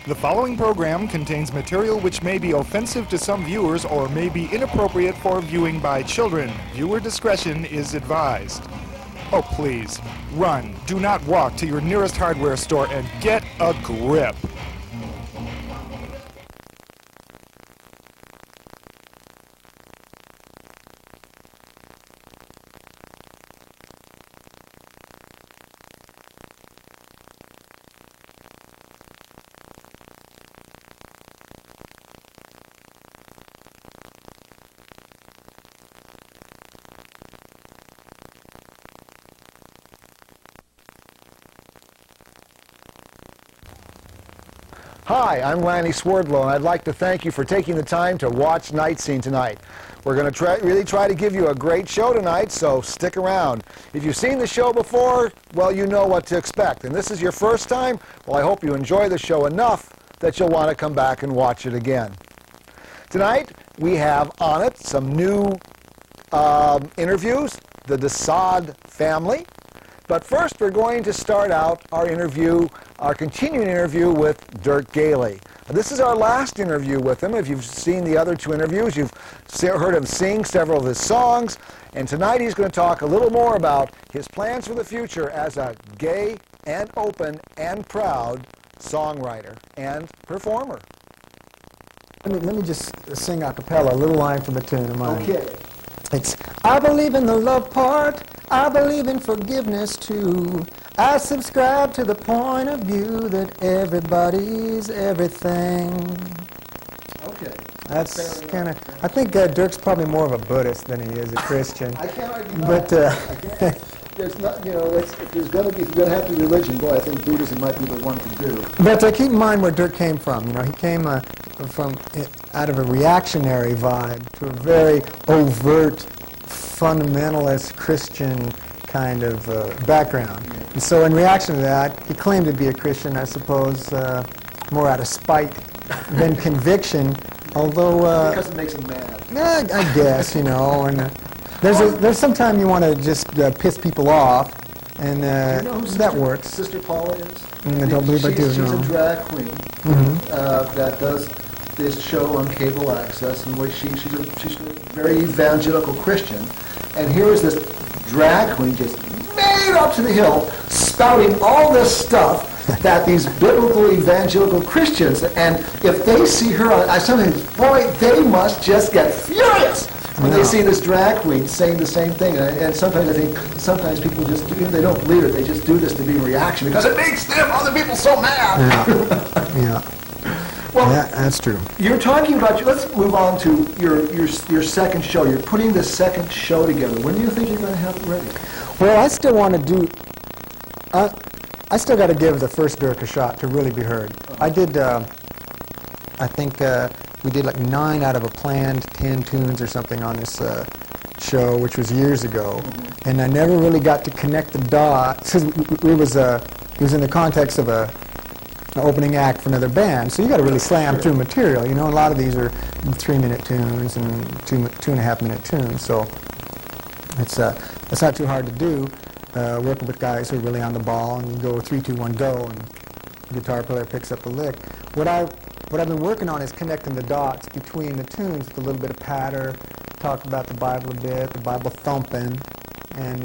The following program contains material which may be offensive to some viewers or may be inappropriate for viewing by children. Viewer discretion is advised. Oh, please, run. Do not walk to your nearest hardware store and get a grip. Hi, I'm Lanny Swerdlow, and I'd like to thank you for taking the time to watch NightScene tonight. We're going to really try to give you a great show tonight, so stick around. If you've seen the show before, well, you know what to expect. And this is your first time, well, I hope you enjoy the show enough that you'll want to come back and watch it again. Tonight, we have on it some new interviews, the Desaad family. But first, we're going to start out our continuing interview with Dirk Gailey. This is our last interview with him. If you've seen the other two interviews, you've heard him sing several of his songs. And tonight he's going to talk a little more about his plans for the future as a gay and open and proud songwriter and performer. Let me just sing a cappella, a little line from a tune of mine. Okay. It's, I believe in the love part, I believe in forgiveness too. I subscribe to the point of view that everybody's everything. Okay. That's kind of, I think Dirk's probably more of a Buddhist than he is a Christian. I can't argue But, there's not, you know, if you're going to have the religion, boy, I think Buddhism might be the one to do. But keep in mind where Dirk came from. You know, he came from out of a reactionary vibe to a very overt, fundamentalist Christian kind of background. And so in reaction to that, he claimed to be a Christian, I suppose, more out of spite than conviction, although... because it makes him mad. Yeah, I guess, you know, and there's some time you want to just piss people off, and you know who that works. Sister Paula is? I don't believe I do, She's no. a drag queen that does this show on cable access, in which she's a very evangelical Christian, and here is this drag queen just made up to the hilt, spouting all this stuff that these biblical evangelical Christians, and if they see her, I sometimes, boy, they must just get furious when they see this drag queen saying the same thing. And sometimes I think, sometimes people just do, they don't believe it, they just do this to be a reaction because it makes them, other people, so mad. Yeah. Well, that's true. You're talking about, let's move on to your second show. You're putting the second show together. When do you think you're going to have it ready? Well, I still want to do, I still got to give the first Dirk a shot to really be heard. I did, I think we did like 9 out of a planned 10 tunes or something on this show, which was years ago. And I never really got to connect the dots. It was in the context of an opening act for another band, so you got to really slam through material. You know, a lot of these are 3-minute tunes and 2.5-minute tunes, so it's not too hard to do. Working with guys who are really on the ball, and you go 3, 2, 1, go, and the guitar player picks up the lick. What I've been working on is connecting the dots between the tunes with a little bit of patter, talk about the Bible a bit, the Bible thumping, and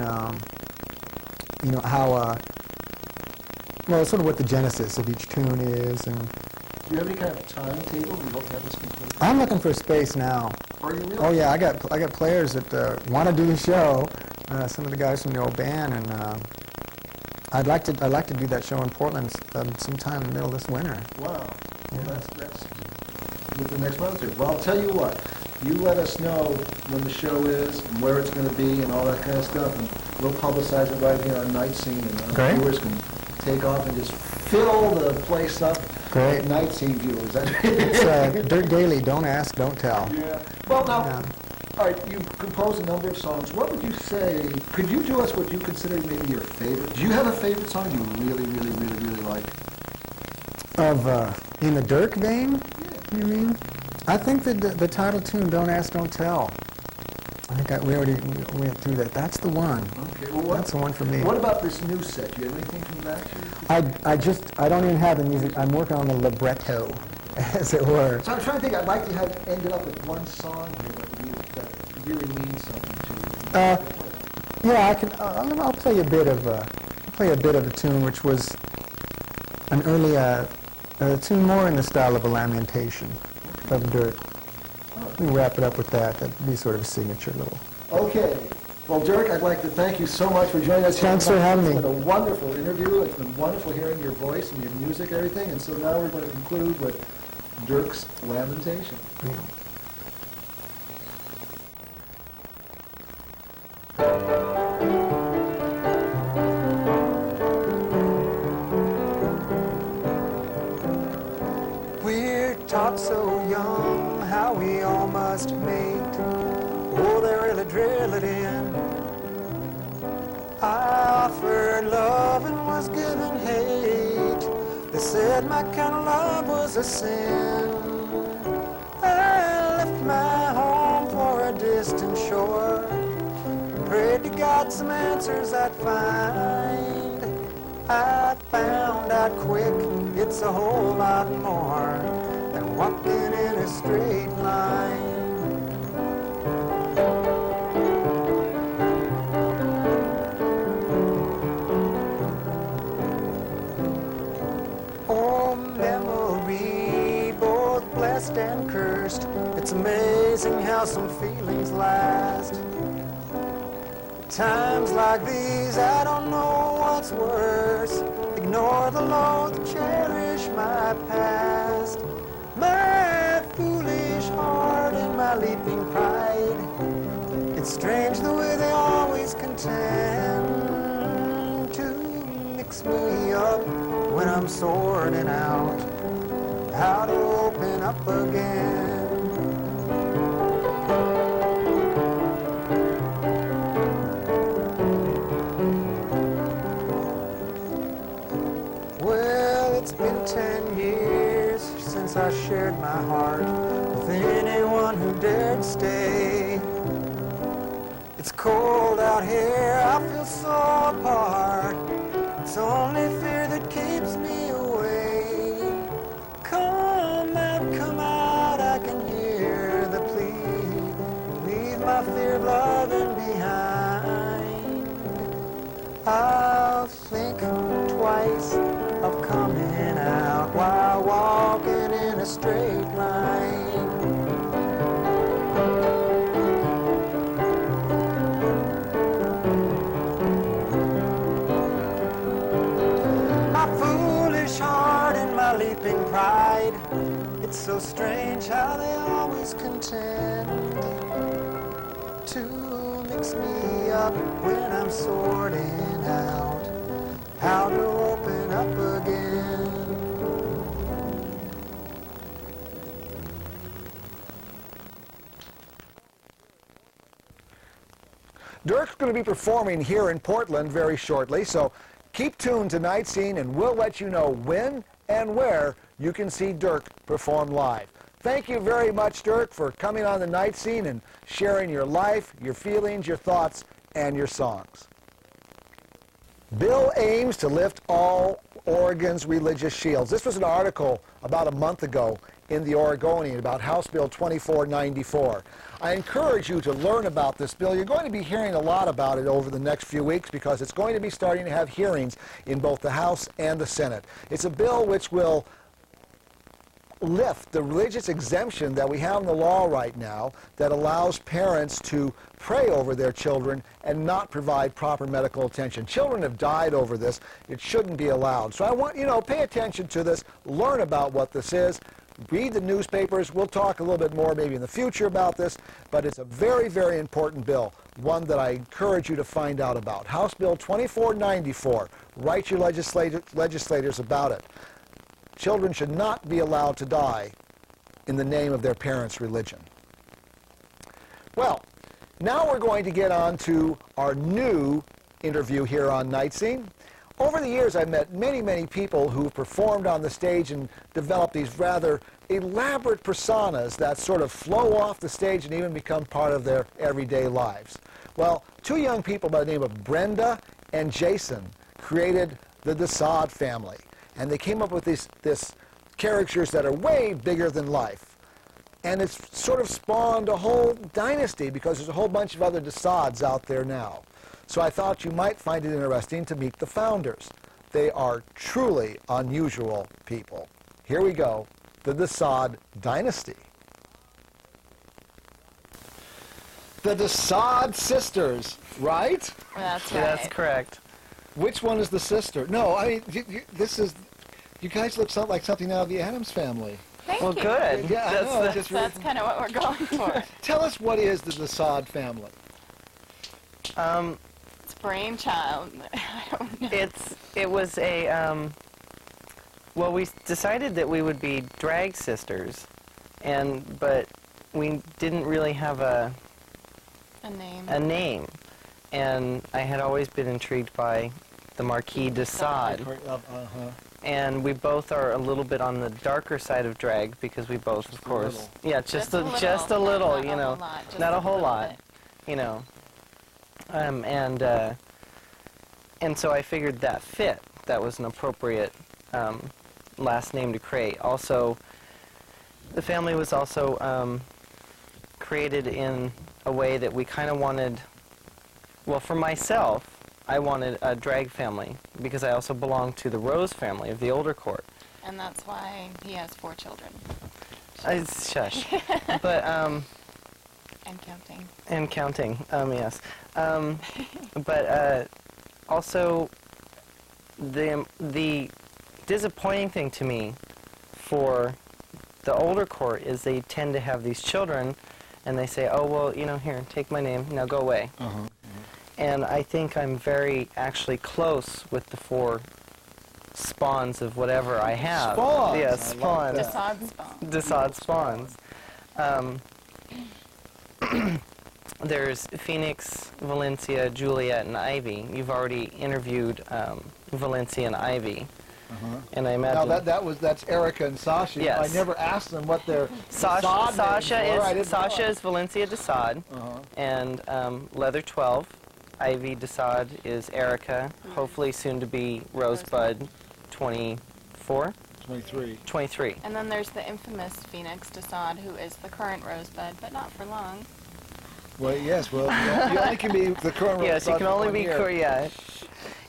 you know how. Well, sort of what the genesis of each tune is, and... Do you have any kind of timetable? You hope to have this complete? I'm looking for space now. Are you really? Oh yeah, I got players that want to do the show. Some of the guys from the old band, and I'd like to do that show in Portland sometime in the middle of this winter. Wow. Well, that's with the next month. Well, I'll tell you what. You let us know when the show is and where it's going to be and all that kind of stuff, and we'll publicize it right here on NightScene, and our viewers can take off and just fill the place up. Great. With NightScene viewers. It's Dirk Gailey, don't ask, don't tell. Yeah. Well, now, all right, you composed a number of songs. What would you say, could you do us what you consider maybe your favorite? Do you have a favorite song you really, really, really, really like? Of, in the Dirk vein, Yeah. you mean? I think that the title tune, Don't Ask, Don't Tell. I think we already went through that. That's the one. Okay. Well, That's the one for me. What about this new set? Do you have anything from that? I don't even have the music. I'm working on the libretto, as it were. So I'm trying to think. I'd like to have ended up with one song here that really means something to you. Yeah, I can. I'll play a bit of a tune, which was an early a tune more in the style of a lamentation of Dirk. We wrap it up with that. That'd be sort of a signature little. Okay. Well, Dirk, I'd like to thank you so much for joining us. Thanks for having me. It's been a wonderful interview. It's been wonderful hearing your voice and your music and everything. And so now we're going to conclude with Dirk's Lamentation. Yeah. We're taught so young how we all must mate. Oh, they really drill it in. I offered love and was given hate. They said my kind of love was a sin. I left my home for a distant shore. Prayed to God some answers I'd find. I found out quick it's a whole lot more than walking in a straight line. Oh, memory, both blessed and cursed. It's amazing how some feelings last. Times like these, I don't know what's worse. Ignore the load, cherish my past. My foolish heart and my leaping pride. It's strange the way they always contend to mix me up when I'm sorting out how to open up again. It's been 10 years since I shared my heart with anyone who dared stay. It's cold out here, I feel so apart. It's only fear that keeps me away. Come out, I can hear the plea. Leave my fear of loving behind. I'll think twice of coming out while walking in a straight line. My foolish heart and my leaping pride. It's so strange how they always contend to mix me up when I'm sorting out how to open up again. Dirk's going to be performing here in Portland very shortly, so keep tuned to NightScene and we'll let you know when and where you can see Dirk perform live. Thank you very much, Dirk, for coming on the NightScene and sharing your life, your feelings, your thoughts, and your songs. Bill aims to lift all Oregon's religious shields. This was an article about a month ago in the Oregonian about House Bill 2494. I encourage you to learn about this bill. You're going to be hearing a lot about it over the next few weeks because it's going to be starting to have hearings in both the House and the Senate. It's a bill which will lift the religious exemption that we have in the law right now that allows parents to pray over their children and not provide proper medical attention. Children have died over this. It shouldn't be allowed. So I want you to pay attention to this, learn about what this is, read the newspapers. We'll talk a little bit more maybe in the future about this, but it's a very, very important bill, one that I encourage you to find out about. House Bill 2494. Write your legislators about it. Children should not be allowed to die in the name of their parents' religion. Well, now we're going to get on to our new interview here on NightScene. Over the years, I've met many, many people who performed on the stage and developed these rather elaborate personas that sort of flow off the stage and even become part of their everyday lives. Well, two young people by the name of Brenda and Jason created the Desaad family. And they came up with these characters that are way bigger than life. And it's sort of spawned a whole dynasty because there's a whole bunch of other Desaads out there now. So I thought you might find it interesting to meet the founders. They are truly unusual people. Here we go, the Desaad dynasty. The Desaad sisters, right? That's right. That's correct. Which one is the sister? No, I mean, you guys look like something out of the Addams Family. Thank Well, you. good. Yeah, I know. That's kind of what we're going for. Tell us, what is the Desaad family? It's brainchild. I don't know. It was a, well, we decided that we would be drag sisters, but we didn't really have a name. And I had always been intrigued by the Marquis de Sade. And we both are a little bit on the darker side of drag because we both, of course, yeah, just a little, you know, not a whole lot, you know. And so I figured that fit. That was an appropriate last name to create. Also, the family was also created in a way that we kind of wanted, well, for myself, I wanted a drag family because I also belong to the Rose family of the older court. And that's why he has 4 children. Shush. But, And counting. and counting, yes. But also, the disappointing thing to me for the older court is they tend to have these children, and they say, oh, well, you know, here, take my name, now go away. And I think I'm very actually close with the 4 spawns of whatever I have. Spawns? Yeah, I like spawns. that. Desaad spawn. Desaad spawns. There's Phoenix, Valencia, Juliet, and Ivy. You've already interviewed Valencia and Ivy. And I imagine... Now that's Erica and Sasha. Yes. I never asked them what their Sasha is is Valencia Desaad, and Leather 12. Ivy Desaad is Erica, hopefully soon to be Rosebud 24? 23. 23. And then there's the infamous Phoenix Desaad, who is the current Rosebud, but not for long. Well, yes, well, you only can be the current Yes, you Rosebud can for only 1 be, year. yeah.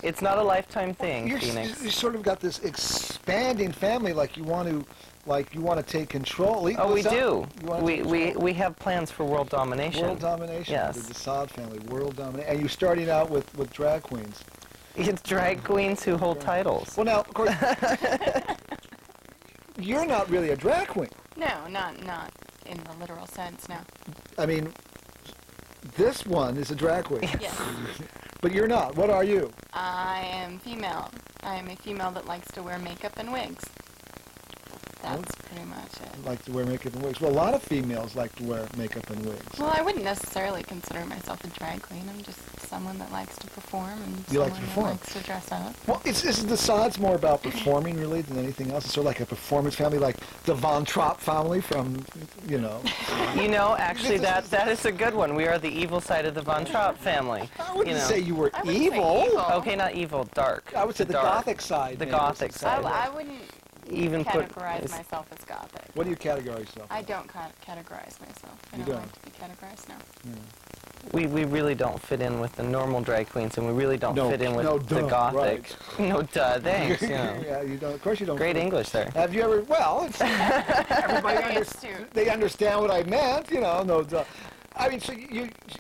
It's not a lifetime thing, You Phoenix. sort of got this expanding family, like you want to take control. Oh, we What's do. You wanna take control? We have plans for world domination. World domination. Yes. The Desaad family, world domination. And you're starting out with drag queens. It's drag queens who hold titles. Well, now, of course, you're not really a drag queen. No, not in the literal sense, no. I mean, this one is a drag queen. Yes. But you're not. What are you? I am female. I am a female that likes to wear makeup and wigs. That's pretty much it. Like to wear makeup and wigs. Well, a lot of females like to wear makeup and wigs. Well, I wouldn't necessarily consider myself a drag queen. I'm just someone that likes to perform and You like someone to perform. that likes to dress up. Well, is the Desaad's more about performing, really, than anything else? It's sort of like a performance family, like the Von Trapp family from, you know. You know, actually, that is a good one. We are the evil side of the Von Trapp family. I wouldn't you know. say you were I wouldn't say evil. evil. Okay, not evil, dark. I would say the dark. Gothic side. The maybe. Gothic side. I wouldn't Even put categorize myself as gothic. What do you categorize yourself? I don't categorize myself. I You don't don't? like to be categorized now. we really don't fit in with the normal drag queens, and we really don't No, fit in with no, the duh, Gothic. No, duh, thanks. You know. Yeah, you don't. Of course you don't. Great English there. Have you ever? Well, it's, everybody Very astute. they understand what I meant. You know, no. Duh. I mean, so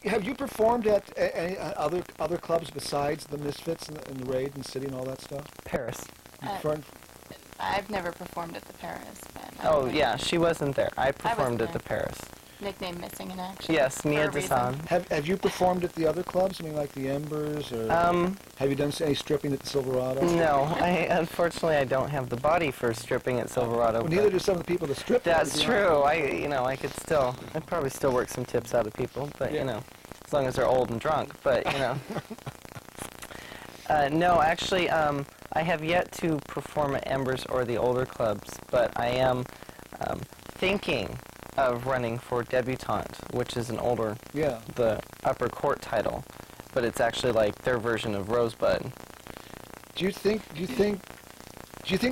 have you performed at any other clubs besides the Misfits and the Raid and City and all that stuff? Paris. You performed- I've never performed at the Paris, but Oh, yeah, she wasn't there. I performed at there. the Paris. Nickname missing in action. Yes, Mia For a Desan. reason. Have you performed at the other clubs? I mean, like the Embers, or have you done any stripping at the Silverado? No, unfortunately I don't have the body for stripping at Silverado. Well, neither do some of the people that strip. That's true. I'd probably still work some tips out of people, but Yeah. you know, as long as they're old and drunk. But you know, No, actually, I have yet to perform at Embers or the older clubs, but I am thinking of running for debutante, which is an older, Yeah. the upper court title, but it's actually like their version of Rosebud. Do you think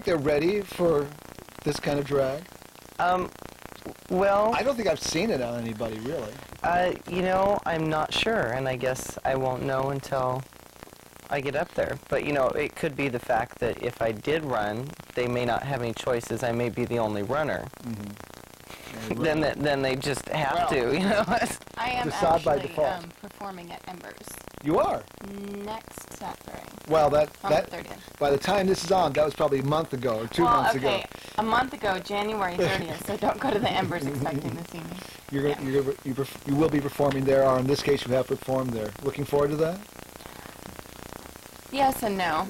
they're ready for this kind of drag? Well, I don't think I've seen it on anybody really. you know, I'm not sure, and I guess I won't know until I get up there. But, you know, it could be the fact that if I did run, they may not have any choices. I may be the only runner. Then they just have to, you know. I am Decide by actually default. performing at Embers You are. next Saturday. Well, On the that 30th. by the time this is on, that was probably a month ago or 2 months ago. Okay, a month ago, January 30th, so don't go to the Embers expecting to see me. You will be performing there, or in this case, you have performed there. Looking forward to that? Yes and no.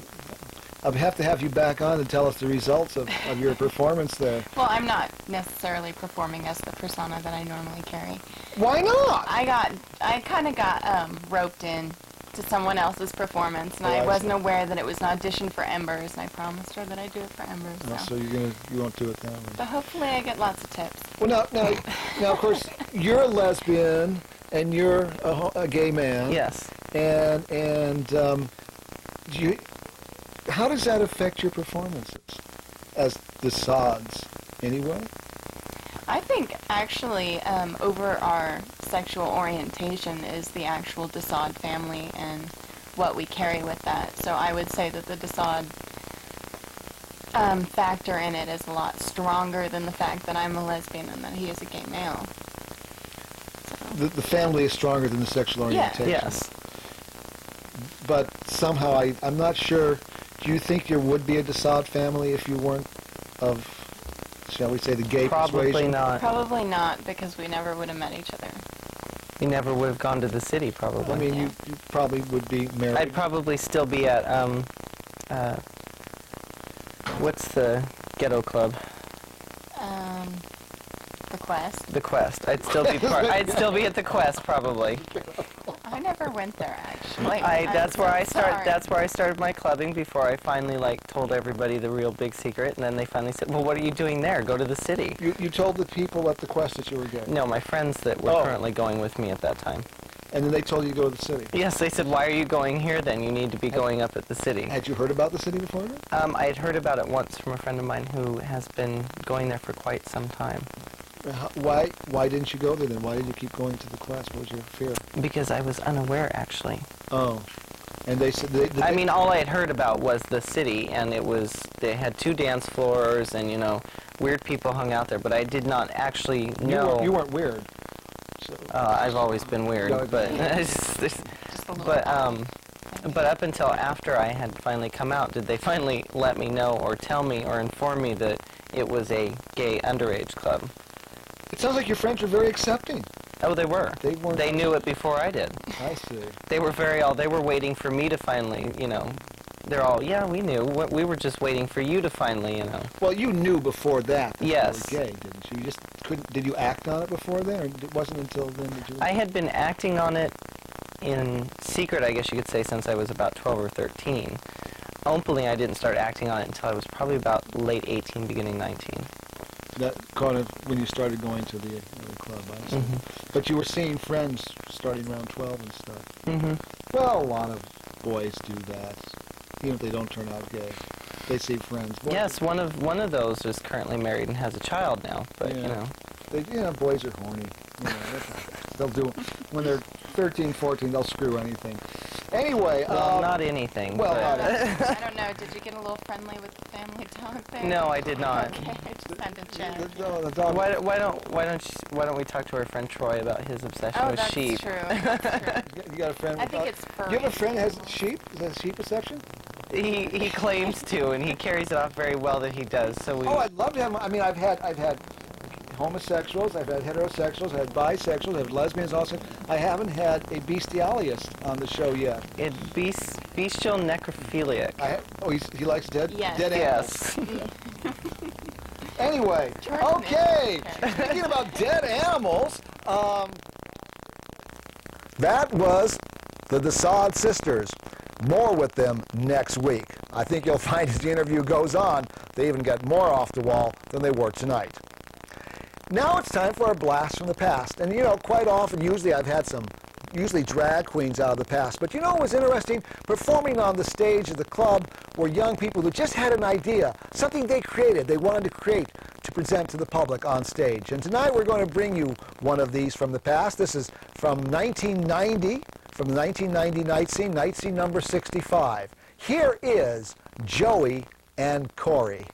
I'll have to have you back on to tell us the results of your performance there. Well, I'm not necessarily performing as the persona that I normally carry. Why not? I kind of got roped in to someone else's performance, and Oh, I I wasn't see. aware that it was an audition for Embers, and I promised her that I'd do it for Embers. So you won't do it that way. But hopefully I get lots of tips. Well, now, of course, you're a lesbian and you're a gay man. Yes. And how does that affect your performances as the Sods, anyway? I think actually over our sexual orientation is the actual Desaad family and what we carry with that. So I would say that the Desaad factor in it is a lot stronger than the fact that I'm a lesbian and that he is a gay male. So. The family is stronger than the sexual orientation. Yes. But somehow, I'm not sure, do you think there would be a Desaad family if you weren't of, shall we say, the gay Probably persuasion? not. Probably not, because we never would have met each other. You never would have gone to the city, probably. I mean, you probably would be married. I'd probably still be at, what's the ghetto club? The Quest. The Quest. I'd still be at the Quest, probably. I never went there, actually. That's where I started. That's where I started my clubbing before I finally told everybody the real big secret, and then they finally said, "Well, what are you doing there? Go to the city." You told the people at the Quest that you were gay? No, my friends that were currently going with me at that time. And then they told you to go to the city? Yes, they said, "Why are you going here then? You need to be going up at the city." Had you heard about the city before then? I had heard about it once from a friend of mine who has been going there for quite some time. Why didn't you go there then? Why did you keep going to the Quest? What was your fear? Because I was unaware, actually. Oh. And they said... I mean, all I had heard about was the city, and they had 2 dance floors, and, weird people hung out there, but I did not actually know... You weren't weird. So. I've always been weird, No, but... Just a little but up until after I had finally come out, did they finally let me know or tell me or inform me that it was a gay underage club. It sounds like your friends were very accepting. Oh, they were. They weren't. They knew it before I did. I see. They were they were waiting for me to finally, they're all, yeah, we knew. We were just waiting for you to finally, Well, you knew before that Yes. you were gay, didn't you? You just couldn't. Did you act on it before then, or it wasn't until then that you? I had been acting on it in secret, I guess you could say, since I was about 12 or 13. Openly, I didn't start acting on it until I was probably about late 18, beginning 19. That kind of when you started going to the club, I see. But you were seeing friends starting around 12 and stuff. Mm-hmm. Well, a lot of boys do that, even if they don't turn out gay. They see friends. Boys, Yes, one of those is currently married and has a child now. But Yeah. Boys are horny. They'll do when they're 13, 14. They'll screw anything. Anyway, well, not anything. well, but I don't know. Did you get a little friendly with the family dog there? no, I did not. Okay, I just had to check. the dog. Why don't we talk to our friend Troy about his obsession Oh, with that's sheep? true. That's true. You got a friend? I with think dog? it's furry. Do you have a friend that has sheep? Is that sheep section? He claims to, and he carries it off very well that he does. So we. Oh, I'd love to have. I mean, I've had homosexuals, I've had heterosexuals, I've had bisexuals, I've had lesbians also. I haven't had a bestialist on the show yet. Bestial necrophiliac. He likes dead Yes. dead animals. Yes. Anyway, okay. Speaking about dead animals, that was the Desaad sisters. More with them next week. I think you'll find as the interview goes on, they even get more off the wall than they were tonight. Now it's time for our blast from the past. And you know, quite often, usually I've had some drag queens out of the past. But you know what was interesting? Performing on the stage of the club were young people who just had an idea, something they created, they wanted to create to present to the public on stage. And tonight we're going to bring you one of these from the past. This is from 1990, from the 1990 Night Scene number 65. Here is Joey and Corey.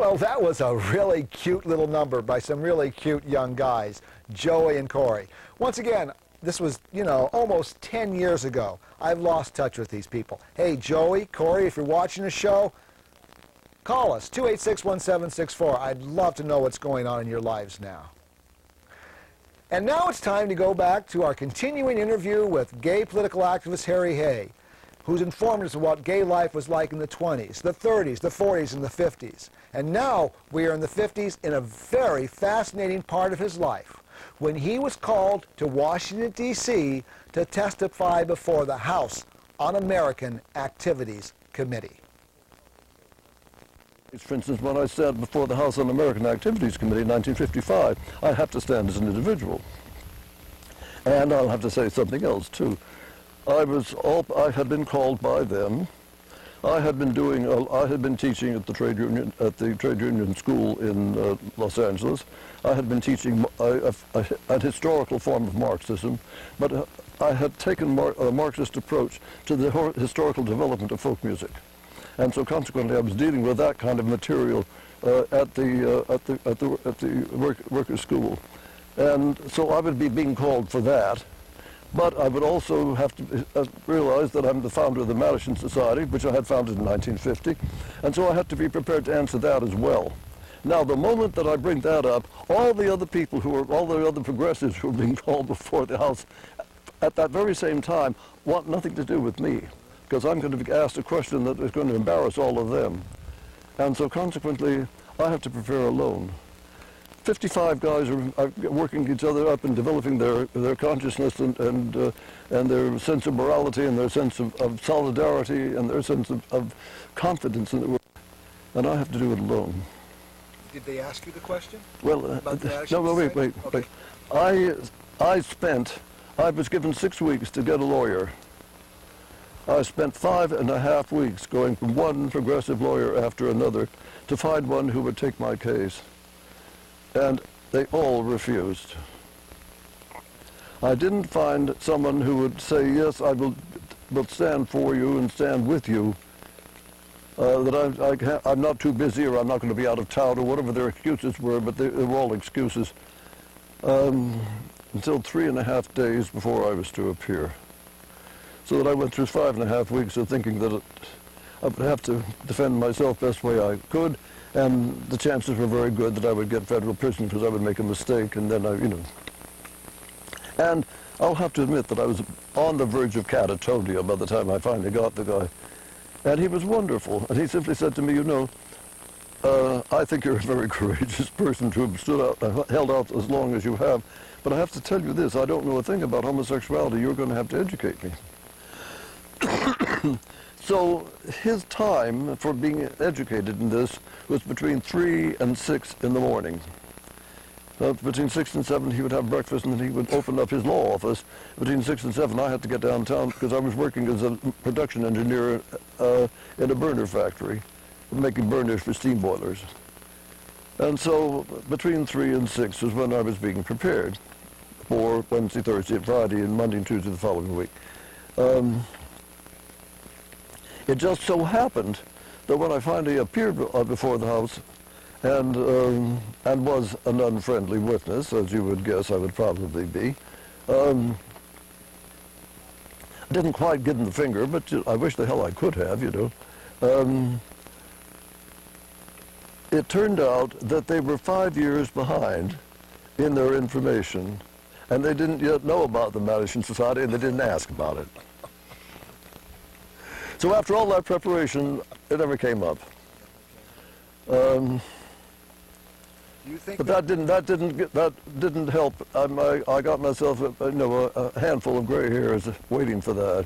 Well, that was a really cute little number by some really cute young guys, Joey and Corey. Once again, this was, you know, almost 10 years ago. I've lost touch with these people. Hey, Joey, Corey, if you're watching the show, call us, 286-1764. I'd love to know what's going on in your lives now. And now it's time to go back to our continuing interview with gay political activist Harry Hay, who's informed us of what gay life was like in the 20s, the 30s, the 40s, and the 50s. And now we are in the 50s in a very fascinating part of his life, when he was called to Washington, D.C. to testify before the House Un-American Activities Committee. For instance, when I stand before the House Un-American Activities Committee in 1955, I have to stand as an individual. And I'll have to say something else, too. I had been called by them. I had been teaching at the trade union school in Los Angeles. I had been teaching a historical form of Marxism, but I had taken a Marxist approach to the historical development of folk music, and so consequently I was dealing with that kind of material at the workers' school, and so I would be being called for that. But I would also have to realize that I'm the founder of the Madison Society, which I had founded in 1950, and so I had to be prepared to answer that as well. Now, the moment that I bring that up, all the other progressives who are being called before the House at that very same time want nothing to do with me, because I'm going to be asked a question that is going to embarrass all of them. And so consequently, I have to prepare alone. 55 guys are working each other up and developing their consciousness and their sense of morality and their sense of solidarity and their sense of confidence in the world. And I have to do it alone. Did they ask you the question? Well, no, wait. Okay. I was given 6 weeks to get a lawyer. I spent 5.5 weeks going from one progressive lawyer after another to find one who would take my case. And they all refused. I didn't find someone who would say, yes, I will stand for you and stand with you, that I'm not too busy or I'm not going to be out of town or whatever their excuses were, but they were all excuses, until 3.5 days before I was to appear. So that I went through 5.5 weeks of thinking that I would have to defend myself best way I could, and the chances were very good that I would get federal prison because I would make a mistake, and then And I'll have to admit that I was on the verge of catatonia by the time I finally got the guy. And he was wonderful, and he simply said to me, I think you're a very courageous person to have stood out, held out as long as you have, but I have to tell you this, I don't know a thing about homosexuality, you're going to have to educate me. So his time for being educated in this was between 3 and 6 in the morning. Between 6 and 7 he would have breakfast and then he would open up his law office. Between 6 and 7 I had to get downtown because I was working as a production engineer in a burner factory, making burners for steam boilers. And so between 3 and 6 was when I was being prepared for Wednesday, Thursday, and Friday, and Monday and Tuesday the following week. It just so happened that when I finally appeared before the House and was an unfriendly witness, as you would guess I would probably be, I didn't quite give him the finger, but I wish the hell I could have, It turned out that they were 5 years behind in their information, and they didn't yet know about the Madison Society, and they didn't ask about it. So after all that preparation, it never came up. You think But that didn't help. I got myself a handful of gray hairs waiting for that.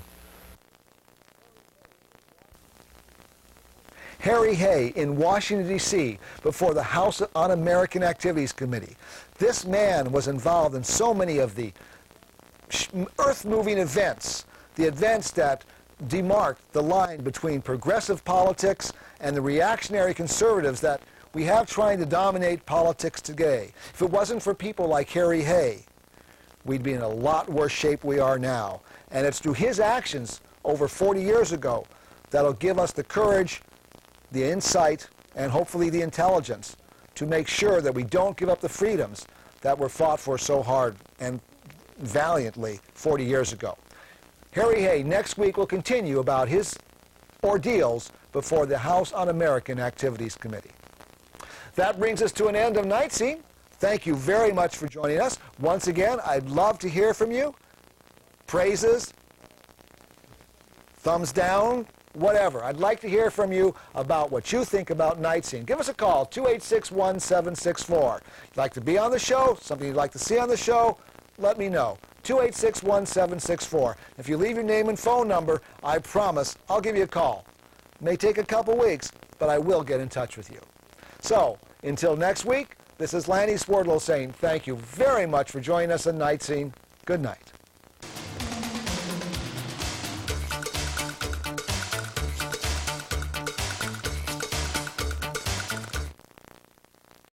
Harry Hay in Washington, D.C. before the House Un-American Activities Committee. This man was involved in so many of the earth-moving events, the events that demarked the line between progressive politics and the reactionary conservatives that we have trying to dominate politics today. If it wasn't for people like Harry Hay, we'd be in a lot worse shape we are now. And it's through his actions over 40 years ago that'll give us the courage, the insight, and hopefully the intelligence to make sure that we don't give up the freedoms that were fought for so hard and valiantly 40 years ago. Harry Hay next week will continue about his ordeals before the House Un-American Activities Committee. That brings us to an end of Night Scene. Thank you very much for joining us. Once again, I'd love to hear from you. Praises, thumbs down, whatever. I'd like to hear from you about what you think about NightScene. Give us a call, 286-1764. You'd like to be on the show, something you'd like to see on the show, let me know. 286-1764. If you leave your name and phone number, I promise I'll give you a call. It may take a couple weeks, but I will get in touch with you. So, until next week, this is Lanny Swerdlow saying thank you very much for joining us on NightScene. Good night.